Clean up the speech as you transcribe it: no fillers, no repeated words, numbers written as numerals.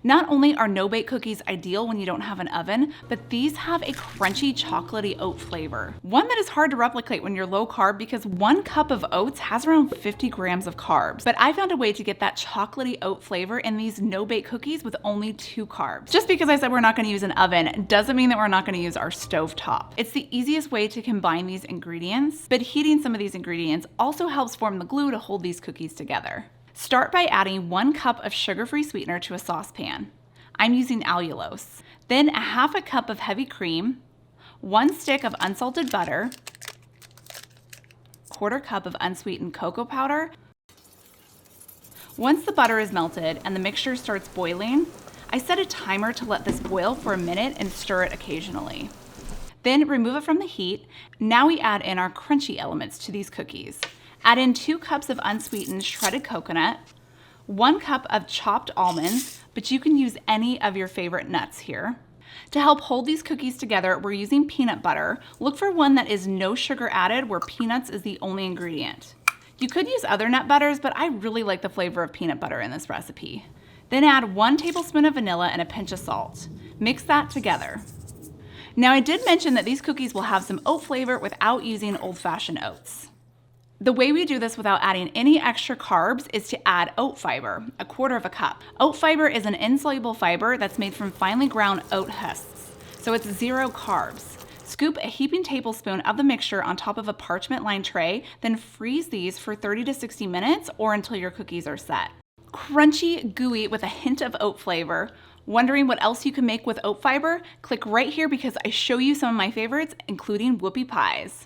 Not only are no-bake cookies ideal when you don't have an oven, but these have a crunchy chocolatey oat flavor. One that is hard to replicate when you're low carb because 1 cup of oats has around 50 grams of carbs. But I found a way to get that chocolatey oat flavor in these no-bake cookies with only 2 carbs. Just because I said we're not going to use an oven doesn't mean that we're not going to use our stove top. It's the easiest way to combine these ingredients, but heating some of these ingredients also helps form the glue to hold these cookies together. Start by adding 1 cup of sugar-free sweetener to a saucepan. I'm using allulose. Then a half a cup of heavy cream, 1 stick of unsalted butter, 1/4 cup of unsweetened cocoa powder. Once the butter is melted and the mixture starts boiling, I set a timer to let this boil for a minute and stir it occasionally. Then remove it from the heat. Now we add in our crunchy elements to these cookies. Add in 2 cups of unsweetened shredded coconut, 1 cup of chopped almonds, but you can use any of your favorite nuts here. To help hold these cookies together, we're using peanut butter. Look for one that is no sugar added, where peanuts is the only ingredient. You could use other nut butters, but I really like the flavor of peanut butter in this recipe. Then add 1 tablespoon of vanilla and a pinch of salt. Mix that together. Now I did mention that these cookies will have some oat flavor without using old-fashioned oats. The way we do this without adding any extra carbs is to add oat fiber, 1/4 cup. Oat fiber is an insoluble fiber that's made from finely ground oat husks, so it's 0 carbs. Scoop a heaping tablespoon of the mixture on top of a parchment-lined tray, then freeze these for 30 to 60 minutes or until your cookies are set. Crunchy, gooey with a hint of oat flavor. Wondering what else you can make with oat fiber? Click right here because I show you some of my favorites, including whoopie pies.